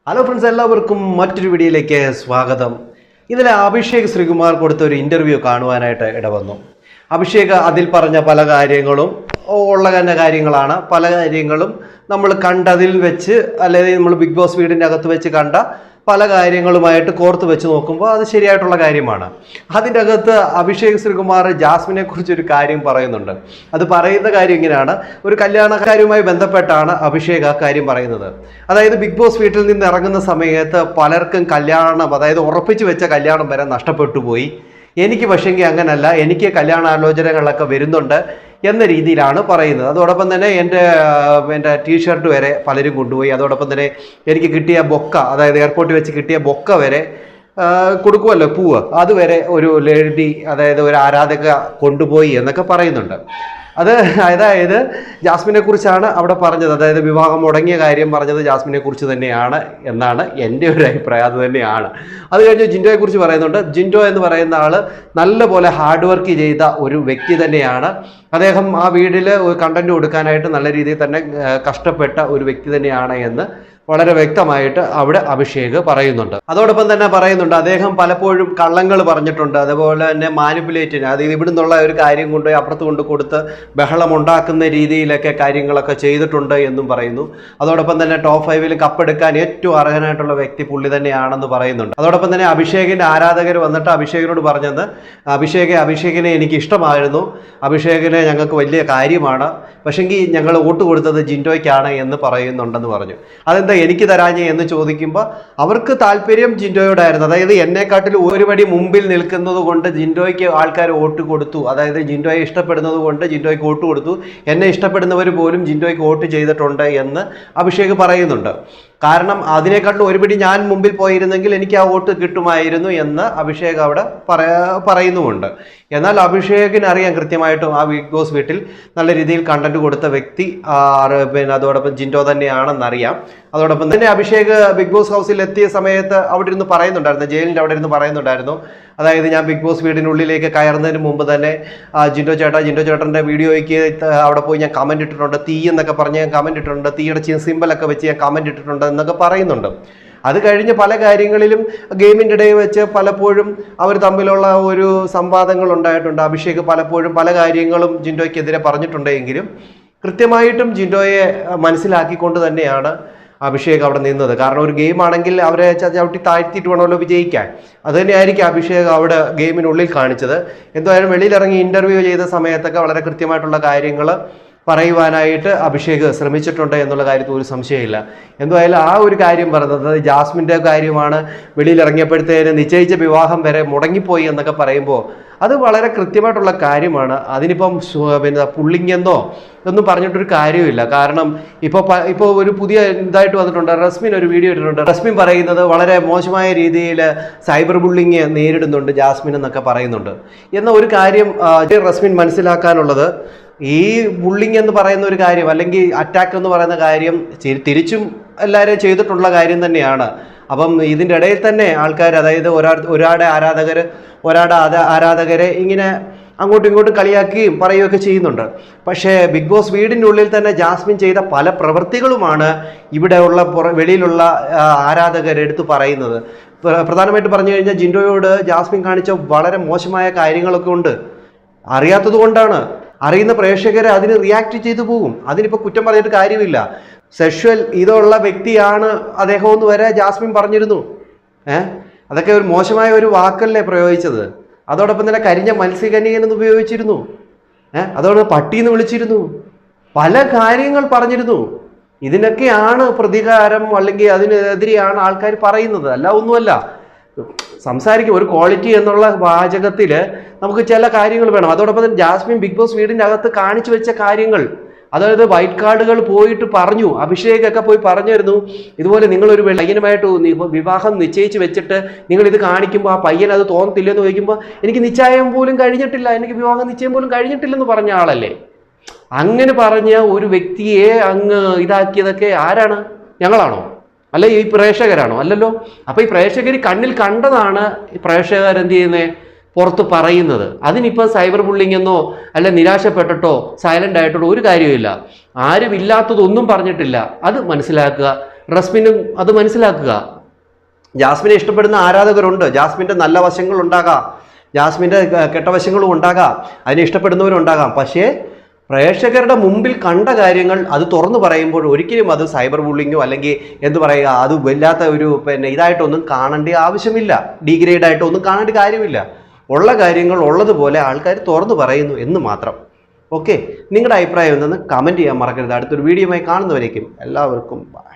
Hello friends, എല്ലാവർക്കും മറ്റൊരു വീഡിയോയിലേക്ക് സ്വാഗതം. ഇന്നലെ അഭിഷേക് ശ്രീകുമാർ കൊടുത്ത ഒരു ഇൻ്റർവ്യൂ കാണുവാനായിട്ട് ഇടവന്നു. അഭിഷേക് അതിൽ പറഞ്ഞ പല കാര്യങ്ങളും ഉള്ള തന്നെ കാര്യങ്ങളാണ്. പല കാര്യങ്ങളും നമ്മൾ കണ്ടതിൽ വെച്ച്, അല്ലെങ്കിൽ നമ്മൾ ബിഗ് ബോസ് വീടിൻ്റെ അകത്ത് വെച്ച് കണ്ട പല കാര്യങ്ങളുമായിട്ട് കോർത്ത് വെച്ച് നോക്കുമ്പോൾ അത് ശരിയായിട്ടുള്ള കാര്യമാണ്. അതിൻ്റെ അകത്ത് അഭിഷേക് ശ്രീകുമാർ ജാസ്മിനെ കുറിച്ചൊരു കാര്യം പറയുന്നുണ്ട്. അത് പറയുന്ന കാര്യം ഇങ്ങനെയാണ്: ഒരു കല്യാണക്കാരുമായി ബന്ധപ്പെട്ടാണ് അഭിഷേക് ആ കാര്യം പറയുന്നത്. അതായത് ബിഗ് ബോസ് വീട്ടിൽ നിന്ന് ഇറങ്ങുന്ന സമയത്ത് പലർക്കും കല്യാണം, അതായത് ഉറപ്പിച്ചു വെച്ച കല്യാണം വരെ നഷ്ടപ്പെട്ടു പോയി. എനിക്ക് പക്ഷെങ്കിൽ അങ്ങനല്ല, എനിക്ക് കല്യാണാലോചനകളൊക്കെ വരുന്നുണ്ട് എന്ന രീതിയിലാണ് പറയുന്നത്. അതോടൊപ്പം തന്നെ എൻ്റെ ടീഷർട്ട് വരെ പലരും കൊണ്ടുപോയി. അതോടൊപ്പം തന്നെ എനിക്ക് കിട്ടിയ ബൊക്ക, അതായത് എയർപോർട്ടിൽ വെച്ച് കിട്ടിയ ബൊക്ക വരെ കൊടുക്കുമല്ലോ, പൂവ്, അതുവരെ ഒരു ലേഡി, അതായത് ഒരു ആരാധക കൊണ്ടുപോയി എന്നൊക്കെ പറയുന്നുണ്ട്. അതായത് ജാസ്മിനെ കുറിച്ചാണ് അവിടെ പറഞ്ഞത്. അതായത് വിവാഹം മുടങ്ങിയ കാര്യം പറഞ്ഞത് ജാസ്മിനെ കുറിച്ച് തന്നെയാണ് എന്നാണ് എൻ്റെ ഒരു അഭിപ്രായം. അത് തന്നെയാണ്. അത് കഴിഞ്ഞ് ജിൻഡോയെ കുറിച്ച് പറയുന്നുണ്ട്. ജിൻഡോ എന്ന് പറയുന്ന ആൾ നല്ലപോലെ ഹാർഡ് വർക്ക് ചെയ്ത ഒരു വ്യക്തി തന്നെയാണ്. അദ്ദേഹം ആ വീട്ടിൽ കണ്ടന്റ് കൊടുക്കാനായിട്ട് നല്ല രീതിയിൽ തന്നെ കഷ്ടപ്പെട്ട ഒരു വ്യക്തി തന്നെയാണ് എന്ന് വളരെ വ്യക്തമായിട്ട് അവിടെ അഭിഷേക് പറയുന്നുണ്ട്. അതോടൊപ്പം തന്നെ പറയുന്നുണ്ട്, അദ്ദേഹം പലപ്പോഴും കള്ളങ്ങൾ പറഞ്ഞിട്ടുണ്ട്. അതുപോലെ തന്നെ മാനിപ്പുലേറ്റിന്, അതായത് ഇവിടെ നിന്നുള്ള ഒരു കാര്യം കൊണ്ട് അപ്പുറത്ത് കൊണ്ട് കൊടുത്ത് ബഹളം ഉണ്ടാക്കുന്ന രീതിയിലൊക്കെ കാര്യങ്ങളൊക്കെ ചെയ്തിട്ടുണ്ട് എന്നും പറയുന്നു. അതോടൊപ്പം തന്നെ ടോപ്പ് 5 കപ്പെടുക്കാൻ ഏറ്റവും അർഹനായിട്ടുള്ള വ്യക്തി പുള്ളി തന്നെയാണെന്ന് പറയുന്നുണ്ട്. അതോടൊപ്പം തന്നെ അഭിഷേകിന്റെ ആരാധകർ വന്നിട്ട് അഭിഷേകിനോട് പറഞ്ഞത്, അഭിഷേകിനെ എനിക്ക് ഇഷ്ടമായിരുന്നു, അഭിഷേകിനെ ഞങ്ങൾക്ക് വലിയ കാര്യമാണ്, പക്ഷെങ്കിൽ ഞങ്ങൾ വോട്ട് കൊടുത്തത് ജിൻഡോയ്ക്കാണ് എന്ന് പറയുന്നുണ്ടെന്ന് പറഞ്ഞു. അതെന്താ എനിക്ക് തരാഞ്ഞ് എന്ന് ചോദിക്കുമ്പോൾ അവർക്ക് താല്പര്യം ജിൻഡോയോടായിരുന്നു. അതായത് എന്നെക്കാട്ടിൽ ഒരു പടി മുമ്പിൽ നിൽക്കുന്നത് കൊണ്ട് ജിൻഡോയ്ക്ക് ആൾക്കാർ വോട്ട് കൊടുത്തു. അതായത് ജിൻഡോയെ ഇഷ്ടപ്പെടുന്നത് കൊണ്ട് ജിൻഡോയ്ക്ക് വോട്ട് കൊടുത്തു. എന്നെ ഇഷ്ടപ്പെടുന്നവർ പോലും ജിൻഡോയ്ക്ക് വോട്ട് ചെയ്തിട്ടുണ്ട് എന്ന് അഭിഷേക് പറയുന്നുണ്ട്. കാരണം അതിനെക്കാട്ടിൽ ഒരുപടി ഞാൻ മുമ്പിൽ പോയിരുന്നെങ്കിൽ എനിക്ക് ആ വോട്ട് കിട്ടുമായിരുന്നു എന്ന് അഭിഷേക് അവിടെ പറയുന്നുമുണ്ട്. എന്നാൽ അഭിഷേകിന് അറിയാം കൃത്യമായിട്ടും ആ ബിഗ് ബോസ് വീട്ടിൽ നല്ല രീതിയിൽ കണ്ടന്റ് കൊടുത്ത വ്യക്തി അതോടൊപ്പം ജിൻഡോ തന്നെയാണെന്നറിയാം. അതോടൊപ്പം തന്നെ അഭിഷേക് ബിഗ് ബോസ് ഹൗസിൽ എത്തിയ സമയത്ത് അവിടെ ഇരുന്ന് പറയുന്നുണ്ടായിരുന്നു, ജയിലിൻ്റെ അവിടെ ഇരുന്ന് പറയുന്നുണ്ടായിരുന്നു, അതായത് ഞാൻ ബിഗ് ബോസ് വീടിനുള്ളിലേക്ക് കയറുന്നതിന് മുമ്പ് തന്നെ ജിൻഡോ ചേട്ടൻ്റെ വീഡിയോയ്ക്ക് അവിടെ പോയി ഞാൻ കമൻറ്റ് ഇട്ടിട്ടുണ്ട്, തീ എന്നൊക്കെ പറഞ്ഞ് ഞാൻ കമൻറ്റ് ഇട്ടിട്ടുണ്ട്, തീയുടെ സിമ്പലൊക്കെ വെച്ച് ഞാൻ കമൻറ്റ് ഇട്ടിട്ടുണ്ട് എന്നൊക്കെ പറയുന്നുണ്ട്. അത് കഴിഞ്ഞ് പല കാര്യങ്ങളിലും ഗെയിമിൻ്റെ ഇടയിൽ വെച്ച് പലപ്പോഴും അവർ തമ്മിലുള്ള ഒരു സംവാദങ്ങൾ ഉണ്ടായിട്ടുണ്ട്. അഭിഷേക് പലപ്പോഴും പല കാര്യങ്ങളും ജിൻഡോയ്ക്കെതിരെ പറഞ്ഞിട്ടുണ്ടെങ്കിലും കൃത്യമായിട്ടും ജിൻഡോയെ മനസ്സിലാക്കിക്കൊണ്ട് തന്നെയാണ് അഭിഷേക് അവിടെ നിന്നത്. കാരണം ഒരു ഗെയിം ആണെങ്കിൽ അവരെ ചവിട്ടി താഴ്ത്തിയിട്ട് വേണമല്ലോ വിജയിക്കാൻ. അത് തന്നെയായിരിക്കും അഭിഷേക് അവിടെ ഗെയിമിനുള്ളിൽ കാണിച്ചത്. എന്തായാലും വെളിയിലിറങ്ങി ഇൻ്റർവ്യൂ ചെയ്ത സമയത്തൊക്കെ വളരെ കൃത്യമായിട്ടുള്ള കാര്യങ്ങൾ പറയുവാനായിട്ട് അഭിഷേക് ശ്രമിച്ചിട്ടുണ്ട് എന്നുള്ള കാര്യത്തിൽ ഒരു സംശയമില്ല. എന്തായാലും ആ ഒരു കാര്യം പറഞ്ഞത് ജാസ്മിൻ്റെ കാര്യമാണ്. വെളിയിലിറങ്ങിയപ്പോഴത്തേന് നിശ്ചയിച്ച വിവാഹം വരെ മുടങ്ങിപ്പോയി എന്നൊക്കെ പറയുമ്പോൾ അത് വളരെ കൃത്യമായിട്ടുള്ള കാര്യമാണ്. അതിനിപ്പം പുള്ളിങ്ങെന്നോ ഒന്നും പറഞ്ഞിട്ടൊരു കാര്യമില്ല. കാരണം ഇപ്പോൾ ഒരു പുതിയ ഇതായിട്ട് വന്നിട്ടുണ്ട്. റസ്മിൻ ഒരു വീഡിയോ ഇട്ടിട്ടുണ്ട്. റസ്മിൻ പറയുന്നത് വളരെ മോശമായ രീതിയിൽ സൈബർ ബുള്ളിങ് നേരിടുന്നുണ്ട് ജാസ്മിൻ എന്നൊക്കെ പറയുന്നുണ്ട്. എന്ന ഒരു കാര്യം റസ്മിൻ മനസ്സിലാക്കാനുള്ളത്, ഈ ബുള്ളിങ് എന്ന് പറയുന്ന ഒരു കാര്യം, അല്ലെങ്കിൽ അറ്റാക്ക് എന്ന് പറയുന്ന കാര്യം തിരിച്ചും എല്ലാവരും ചെയ്തിട്ടുള്ള കാര്യം തന്നെയാണ്. അപ്പം ഇതിൻ്റെ ഇടയിൽ തന്നെ ആൾക്കാർ, അതായത് ഒരാളുടെ ആരാധകരെ ഇങ്ങനെ അങ്ങോട്ടും ഇങ്ങോട്ടും കളിയാക്കുകയും പറയുകയൊക്കെ ചെയ്യുന്നുണ്ട്. പക്ഷേ ബിഗ് ബോസ് വീടിൻ്റെ ഉള്ളിൽ തന്നെ ജാസ്മിൻ ചെയ്ത പല പ്രവൃത്തികളുമാണ് ഇവിടെയുള്ള വെളിയിലുള്ള ആരാധകരെടുത്ത് പറയുന്നത്. പ്രധാനമായിട്ട് പറഞ്ഞു കഴിഞ്ഞാൽ ജിൻഡോയോട് ജാസ്മിൻ കാണിച്ച വളരെ മോശമായ കാര്യങ്ങളൊക്കെ ഉണ്ട്. അറിയാത്തത് കൊണ്ടാണ്. അറിയുന്ന പ്രേക്ഷകരെ അതിന് റിയാക്ട് ചെയ്തു പോകും. അതിനിപ്പോൾ കുറ്റം പറഞ്ഞിട്ട് കാര്യമില്ല. സെക്ഷൽ ഇതുള്ള വ്യക്തിയാണ് അദ്ദേഹം എന്ന് വരെ ജാസ്മിൻ പറഞ്ഞിരുന്നു. അതൊക്കെ ഒരു മോശമായ ഒരു വാക്കല്ലേ പ്രയോഗിച്ചത്. അതോടൊപ്പം തന്നെ കരിഞ്ഞ മത്സ്യകന്യകനെന്ന് ഉപയോഗിച്ചിരുന്നു. അതോടൊപ്പം പട്ടിയെന്ന് വിളിച്ചിരുന്നു. പല കാര്യങ്ങൾ പറഞ്ഞിരുന്നു. ഇതിനൊക്കെയാണ് പ്രതികാരം, അല്ലെങ്കിൽ അതിനെതിരെയാണ് ആൾക്കാർ പറയുന്നത്. അല്ല ഒന്നുമല്ല. സംസാരിക്കും ഒരു ക്വാളിറ്റി എന്നുള്ള വാചകത്തിൽ നമുക്ക് ചില കാര്യങ്ങൾ വേണം. അതോടൊപ്പം തന്നെ ജാസ്മിൻ ബിഗ് ബോസ് വീടിൻ്റെ അകത്ത് കാണിച്ചു വെച്ച കാര്യങ്ങൾ, അതായത് വൈറ്റ് കാർഡുകൾ പോയിട്ട് പറഞ്ഞു, അഭിഷേകൊക്കെ പോയി പറഞ്ഞിരുന്നു, ഇതുപോലെ നിങ്ങളൊരു പയ്യനുമായിട്ട് വിവാഹം നിശ്ചയിച്ച് വെച്ചിട്ട് നിങ്ങൾ ഇത് കാണിക്കുമ്പോൾ ആ പയ്യൻ അത് തോന്നത്തില്ലെന്ന് ചോദിക്കുമ്പോൾ എനിക്ക് നിശ്ചയം പോലും കഴിഞ്ഞിട്ടില്ല, എനിക്ക് വിവാഹം നിശ്ചയം പോലും കഴിഞ്ഞിട്ടില്ലെന്ന് പറഞ്ഞ ആളല്ലേ. അങ്ങനെ പറഞ്ഞ ഒരു വ്യക്തിയെ അങ്ങ് ഇതാക്കിയതൊക്കെ ആരാണ്? ഞങ്ങളാണോ? അല്ല ഈ പ്രേക്ഷകരാണോ? അല്ലല്ലോ. അപ്പോൾ ഈ പ്രേക്ഷകർ കണ്ണിൽ കണ്ടതാണ് ഈ പ്രേക്ഷകർ എന്ത് ചെയ്യുന്നത്, പുറത്ത് പറയുന്നത്. അതിനിപ്പോൾ സൈബർ ബുള്ളിങ് എന്നോ അല്ല നിരാശപ്പെട്ടിട്ടോ സൈലൻ്റ് ആയിട്ടോ ഒരു കാര്യമില്ല. ആരും ഇല്ലാത്തതൊന്നും പറഞ്ഞിട്ടില്ല. അത് മനസ്സിലാക്കുക. റസ്മിനും അത് മനസ്സിലാക്കുക. ജാസ്മിനെ ഇഷ്ടപ്പെടുന്ന ആരാധകരുണ്ട്, ജാസ്മിൻ്റെ നല്ല വശങ്ങളുണ്ടാകാം, ജാസ്മിൻ്റെ കെട്ട വശങ്ങളും ഉണ്ടാകാം, അതിനെ ഇഷ്ടപ്പെടുന്നവരുണ്ടാകാം. പക്ഷേ പ്രേക്ഷകരുടെ മുമ്പിൽ കണ്ട കാര്യങ്ങൾ അത് തുറന്നു പറയുമ്പോൾ ഒരിക്കലും അത് സൈബർ ബുള്ളിങ്ങോ അല്ലെങ്കിൽ എന്ത് പറയുക, അത് വല്ലാത്ത ഒരു ഇതായിട്ടൊന്നും കാണേണ്ട ആവശ്യമില്ല, ഡീഗ്രേഡ് ആയിട്ടൊന്നും കാണേണ്ട കാര്യമില്ല. ഉള്ള കാര്യങ്ങൾ ഉള്ളതുപോലെ ആൾക്കാർ തുറന്നു പറയുന്നു എന്ന് മാത്രം. ഓക്കെ, നിങ്ങളുടെ അഭിപ്രായം എന്തെന്ന് കമൻറ്റ് ചെയ്യാൻ മറക്കരുത്. അടുത്തൊരു വീഡിയോയുമായി കാണുന്നവരേക്കും എല്ലാവർക്കും ബൈ.